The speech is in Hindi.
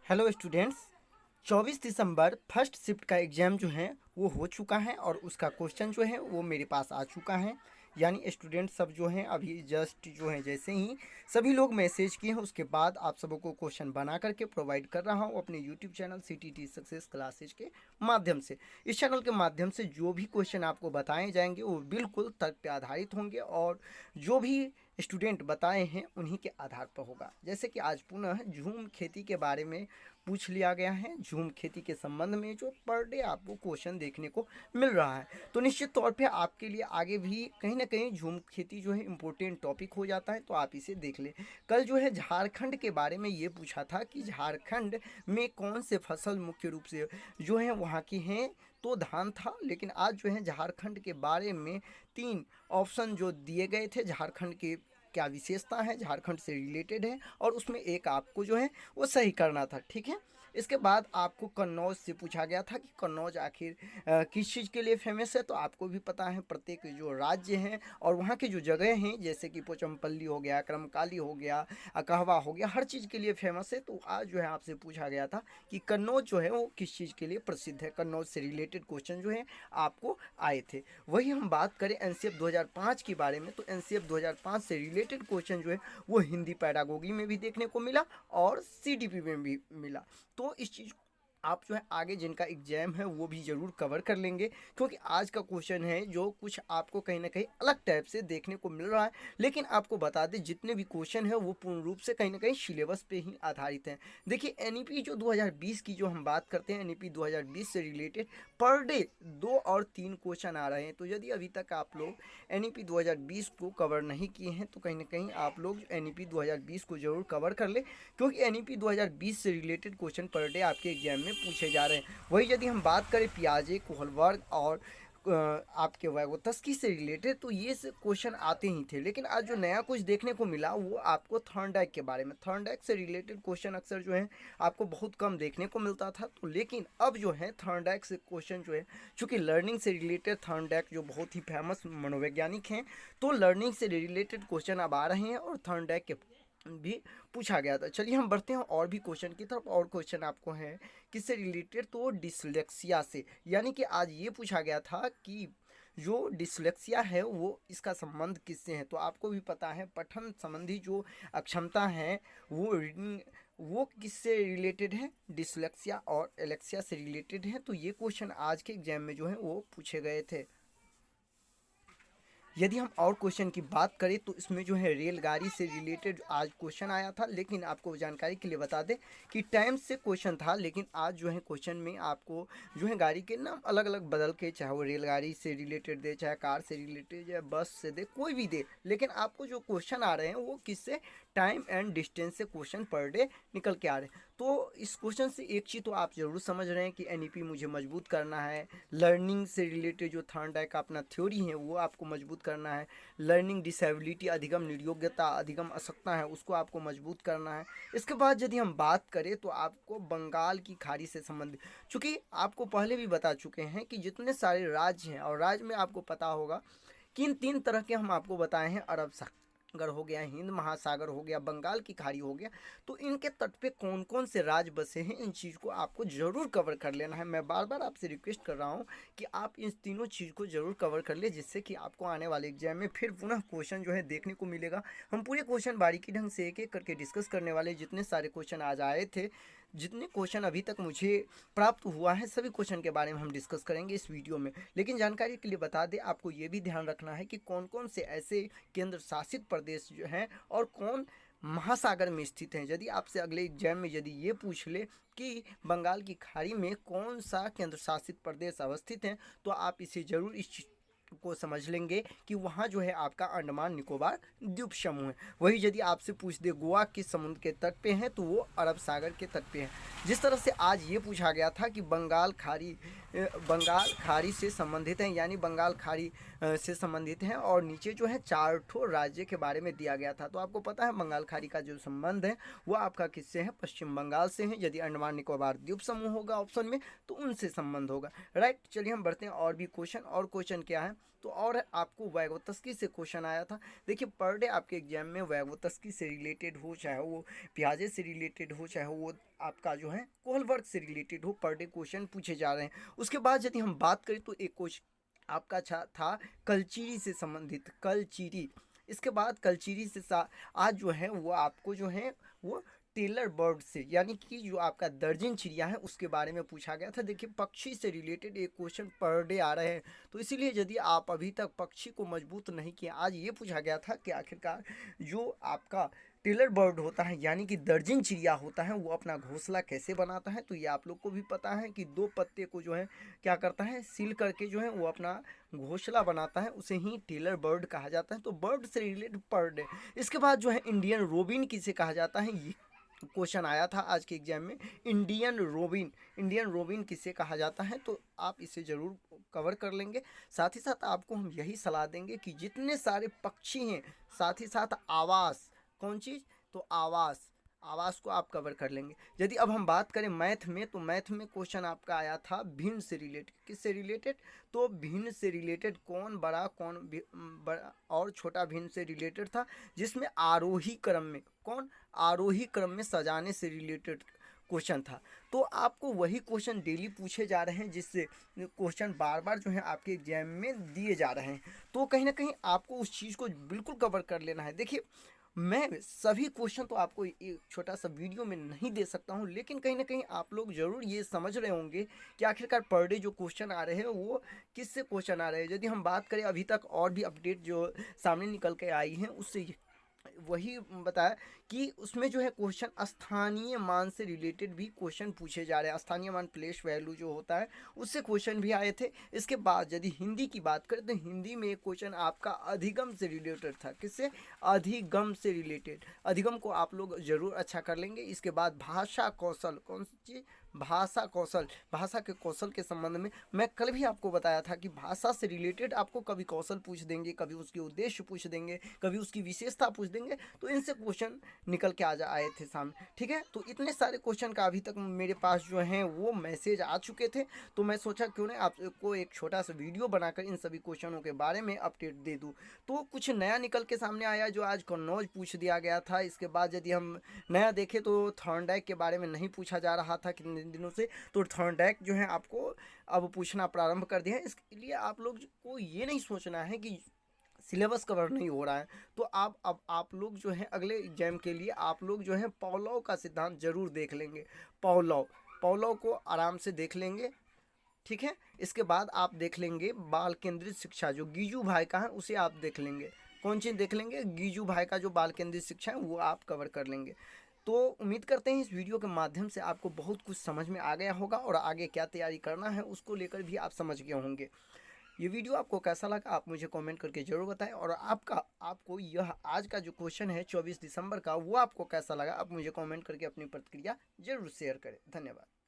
Hello students. 24 दिसंबर फर्स्ट शिफ्ट का एग्ज़ाम जो है वो हो चुका है और उसका क्वेश्चन जो है वो मेरे पास आ चुका है। यानी स्टूडेंट सब जो हैं अभी जस्ट जो हैं जैसे ही सभी लोग मैसेज किए हैं उसके बाद आप सबों को क्वेश्चन बना करके प्रोवाइड कर रहा हूँ अपने YouTube channel CTT success classes के माध्यम से। इस चैनल के माध्यम से जो भी क्वेश्चन आपको बताए जाएंगे वो बिल्कुल तर्क पे आधारित होंगे और जो भी स्टूडेंट बताए हैं उन्हीं के आधार पर होगा। जैसे कि आज पुनः झूम खेती के बारे में पूछ लिया गया है। झूम खेती के संबंध में जो पर डे आपको क्वेश्चन देखने को मिल रहा है तो निश्चित तौर पे आपके लिए आगे भी कहीं ना कहीं झूम खेती जो है इम्पोर्टेंट टॉपिक हो जाता है, तो आप इसे देख लें। कल जो है झारखंड के बारे में ये पूछा था कि झारखंड में कौन से फसल मुख्य रूप से जो है वहाँ की हैं, तो धान था। लेकिन आज जो है झारखंड के बारे में 3 ऑप्शन जो दिए गए थे, झारखंड के क्या विशेषता है, झारखंड से रिलेटेड है और उसमें एक आपको जो है वो सही करना था। ठीक है। इसके बाद आपको कन्नौज से पूछा गया था कि कन्नौज आखिर किस चीज़ के लिए फेमस है। तो आपको भी पता है प्रत्येक जो राज्य हैं और वहाँ की जो जगह हैं जैसे कि पोचमपल्ली हो गया, क्रमकाली हो गया, कहवा हो गया, हर चीज़ के लिए फेमस है। तो आज जो है आपसे पूछा गया था कि कन्नौज जो है वो किस चीज़ के लिए प्रसिद्ध है। कन्नौज से रिलेटेड क्वेश्चन जो है आपको आए थे। वही हम बात करें एनसीएफ 2005 के बारे में, तो एनसीएफ 2005 से रिलेटेड क्वेश्चन जो है वो हिंदी पैडागोगी में भी देखने को मिला और सीडीपी में भी मिला। तो इस चीज़ आप जो है आगे जिनका एग्जाम है वो भी ज़रूर कवर कर लेंगे, क्योंकि आज का क्वेश्चन है जो कुछ आपको कहीं ना कहीं अलग टाइप से देखने को मिल रहा है। लेकिन आपको बता दें जितने भी क्वेश्चन है वो पूर्ण रूप से कहीं ना कहीं सिलेबस पे ही आधारित हैं। देखिए एनईपी जो 2020 की जो हम बात करते हैं, एनईपी 2020 से रिलेटेड पर डे 2 और 3 क्वेश्चन आ रहे हैं। तो यदि अभी तक आप लोग एनईपी 2020 को कवर नहीं किए हैं तो कहीं ना कहीं आप लोग एनईपी 2020 को ज़रूर कवर कर ले, क्योंकि एनईपी 2020 से रिलेटेड क्वेश्चन पर डे आपके एग्जाम में पूछे जा रहे हैं। वही यदि हम बात करें पियाजे, कोहलवर्ग और आपके वैगोत्स्की से रिलेटेड, तो ये क्वेश्चन आते ही थे। लेकिन आज जो नया कुछ देखने को मिला वो आपको थॉर्नडाइक के बारे में, थॉर्नडाइक से रिलेटेड क्वेश्चन अक्सर जो है आपको बहुत कम देखने को मिलता था। तो लेकिन अब जो है थॉर्नडाइक से क्वेश्चन जो है, चूँकि लर्निंग से रिलेटेड थॉर्नडाइक जो बहुत ही फेमस मनोवैज्ञानिक हैं, तो लर्निंग से रिलेटेड क्वेश्चन अब आ रहे हैं और थॉर्नडाइक के भी पूछा गया था। चलिए हम बढ़ते हैं और भी क्वेश्चन की तरफ। और क्वेश्चन आपको है किससे रिलेटेड, तो डिसलेक्सिया से। यानी कि आज ये पूछा गया था कि जो डिसलेक्सिया है वो इसका संबंध किससे है। तो आपको भी पता है पठन संबंधी जो अक्षमता है वो रीडिंग वो किससे रिलेटेड है, डिसलेक्सिया और एलेक्सिया से रिलेटेड है। तो ये क्वेश्चन आज के एग्जाम में जो है वो पूछे गए थे। यदि हम और क्वेश्चन की बात करें तो इसमें जो है रेलगाड़ी से रिलेटेड आज क्वेश्चन आया था। लेकिन आपको जानकारी के लिए बता दें कि टाइम से क्वेश्चन था, लेकिन आज जो है क्वेश्चन में आपको जो है गाड़ी के नाम अलग अलग बदल के, चाहे वो रेलगाड़ी से रिलेटेड दे, चाहे कार से रिलेटेड या बस से दे, कोई भी दे, लेकिन आपको जो क्वेश्चन आ रहे हैं वो किससे, टाइम एंड डिस्टेंस से क्वेश्चन पर डे निकल के आ रहे हैं। तो इस क्वेश्चन से एक चीज़ तो आप ज़रूर समझ रहे हैं कि एनईपी मुझे मजबूत करना है, लर्निंग से रिलेटेड जो थॉर्नडाइक का अपना थ्योरी है वो आपको मजबूत करना है, लर्निंग डिसेबिलिटी, अधिगम निर्योग्यता, अधिगम अशक्तता है उसको आपको मजबूत करना है। इसके बाद यदि हम बात करें तो आपको बंगाल की खाड़ी से संबंधित, चूँकि आपको पहले भी बता चुके हैं कि जितने सारे राज्य हैं और राज्य में आपको पता होगा कि इन 3 तरह के हम आपको बताए हैं, अरब सागर हो गया, हिंद महासागर हो गया, बंगाल की खाड़ी हो गया। तो इनके तट पे कौन कौन से राज्य बसे हैं, इन चीज़ को आपको ज़रूर कवर कर लेना है। मैं बार बार आपसे रिक्वेस्ट कर रहा हूँ कि आप इन तीनों चीज़ को ज़रूर कवर कर ले, जिससे कि आपको आने वाले एग्जाम में फिर पुनः क्वेश्चन जो है देखने को मिलेगा। हम पूरे क्वेश्चन बारीकी ढंग से एक एक करके डिस्कस करने वाले। जितने सारे क्वेश्चन आज आए थे, जितने क्वेश्चन अभी तक मुझे प्राप्त हुआ है, सभी क्वेश्चन के बारे में हम डिस्कस करेंगे इस वीडियो में। लेकिन जानकारी के लिए बता दें, आपको ये भी ध्यान रखना है कि कौन कौन से ऐसे केंद्र शासित प्रदेश जो हैं और कौन महासागर में स्थित हैं। यदि आपसे अगले एग्जाम में यदि ये पूछ ले कि बंगाल की खाड़ी में कौन सा केंद्र शासित प्रदेश अवस्थित है, तो आप इसे ज़रूर इस को समझ लेंगे कि वहाँ जो है आपका अंडमान निकोबार द्वीप समूह है। वही यदि आपसे पूछ दे गोवा किस समुद्र के तट पे है, तो वो अरब सागर के तट पे है। जिस तरह से आज ये पूछा गया था कि बंगाल खाड़ी से संबंधित है, यानी बंगाल खाड़ी से संबंधित है और नीचे जो है 4 ठो राज्य के बारे में दिया गया था। तो आपको पता है बंगाल खाड़ी का जो संबंध है वो आपका किससे है, पश्चिम बंगाल से है। यदि अंडमान निकोबार द्वीप समूह होगा ऑप्शन में तो उनसे संबंध होगा। राइट, चलिए हम बढ़ते हैं और भी क्वेश्चन। और क्वेश्चन क्या है, तो और आपको वैगोतस्की से क्वेश्चन आया था। देखिए पर डे आपके एग्जाम में वैगोतस्की से रिलेटेड हो, चाहे वो पियाजे से रिलेटेड हो, चाहे वो आपका जो है कोहलवर्ग से रिलेटेड हो, पर डे क्वेश्चन पूछे जा रहे हैं। उसके बाद यदि हम बात करें तो एक क्वेश्चन आपका था कलचीरी से संबंधित, कलचीरी। इसके बाद कलचीरी से आज जो है वो आपको जो है वो टेलर बर्ड से, यानी कि जो आपका दर्जन चिड़िया है उसके बारे में पूछा गया था। देखिए पक्षी से रिलेटेड एक क्वेश्चन पर डे आ रहे हैं, तो इसीलिए यदि आप अभी तक पक्षी को मजबूत नहीं किए, आज ये पूछा गया था कि आखिरकार जो आपका टेलर बर्ड होता है यानी कि दर्जन चिड़िया होता है वो अपना घोंसला कैसे बनाता है। तो ये आप लोग को भी पता है कि दो पत्ते को जो है क्या करता है, सील करके जो है वो अपना घोंसला बनाता है, उसे ही टेलर बर्ड कहा जाता है। तो बर्ड से रिलेटेड पर डे। इसके बाद जो है इंडियन रोबिन किसे कहा जाता है, ये क्वेश्चन आया था आज के एग्जाम में। इंडियन रोबिन किसे कहा जाता है, तो आप इसे ज़रूर कवर कर लेंगे। साथ ही साथ आपको हम यही सलाह देंगे कि जितने सारे पक्षी हैं, साथ ही साथ आवास, कौन चीज़, तो आवास को आप कवर कर लेंगे। यदि अब हम बात करें मैथ में, तो मैथ में क्वेश्चन आपका आया था भिन्न से रिलेटेड। किससे रिलेटेड, तो भिन्न से रिलेटेड, कौन बड़ा कौन बड़ा और छोटा भिन्न से रिलेटेड था, जिसमें आरोही क्रम में, कौन, आरोही क्रम में सजाने से रिलेटेड क्वेश्चन था। तो आपको वही क्वेश्चन डेली पूछे जा रहे हैं, जिससे क्वेश्चन बार बार जो है आपके एग्जाम में दिए जा रहे हैं। तो कहीं ना कहीं आपको उस चीज़ को बिल्कुल कवर कर लेना है। देखिए मैं सभी क्वेश्चन तो आपको एक छोटा सा वीडियो में नहीं दे सकता हूँ, लेकिन कहीं ना कहीं आप लोग ज़रूर ये समझ रहे होंगे कि आखिरकार पर डे जो क्वेश्चन आ रहे हैं वो किससे क्वेश्चन आ रहे हैं। यदि हम बात करें अभी तक और भी अपडेट जो सामने निकल के आई हैं, उससे वही बताया कि उसमें जो है क्वेश्चन स्थानीय मान से रिलेटेड भी क्वेश्चन पूछे जा रहे हैं। स्थानीय मान प्लेस वैल्यू जो होता है उससे क्वेश्चन भी आए थे। इसके बाद यदि हिंदी की बात करें तो हिंदी में एक क्वेश्चन आपका अधिगम से रिलेटेड था। किससे, अधिगम से रिलेटेड। अधिगम को आप लोग जरूर अच्छा कर लेंगे। इसके बाद भाषा कौशल, कौन सी चीज़, भाषा कौशल, भाषा के कौशल के संबंध में मैं कल भी आपको बताया था कि भाषा से रिलेटेड आपको कभी कौशल पूछ देंगे, कभी उसके उद्देश्य पूछ देंगे, कभी उसकी विशेषता पूछ देंगे, तो इनसे क्वेश्चन निकल के आए थे सामने। ठीक है, तो इतने सारे क्वेश्चन का अभी तक मेरे पास जो है वो मैसेज आ चुके थे, तो मैं सोचा क्यों नहीं आपको एक छोटा सा वीडियो बनाकर इन सभी क्वेश्चनों के बारे में अपडेट दे दूँ। तो कुछ नया निकल के सामने आया, जो आज कन्नौज पूछ दिया गया था। इसके बाद यदि हम नया देखें तो थॉर्नडाइक के बारे में नहीं पूछा जा रहा था कितने दिनों से, तो थॉर्नडाइक जो है आपको अब पूछना प्रारंभ कर दिया है। इसके लिए आप लोग को ये नहीं सोचना है कि सिलेबस कवर नहीं हो रहा है, तो अब आप लोग जो है अगले एग्जाम के लिए आप लोग जो है पॉलव का सिद्धांत जरूर देख लेंगे। पॉलव को आराम से देख लेंगे। ठीक है, इसके बाद आप देख लेंगे बाल केंद्रित शिक्षा, जो गीजू भाई का है उसे आप देख लेंगे। कौन चीज़ देख लेंगे, गीजू भाई का जो बाल केंद्रित शिक्षा है वो आप कवर कर लेंगे। तो उम्मीद करते हैं इस वीडियो के माध्यम से आपको बहुत कुछ समझ में आ गया होगा, और आगे क्या तैयारी करना है उसको लेकर भी आप समझ गए होंगे। ये वीडियो आपको कैसा लगा आप मुझे कमेंट करके ज़रूर बताएं, और आपको यह आज का जो क्वेश्चन है 24 दिसंबर का वो आपको कैसा लगा आप मुझे कमेंट करके अपनी प्रतिक्रिया ज़रूर शेयर करें। धन्यवाद।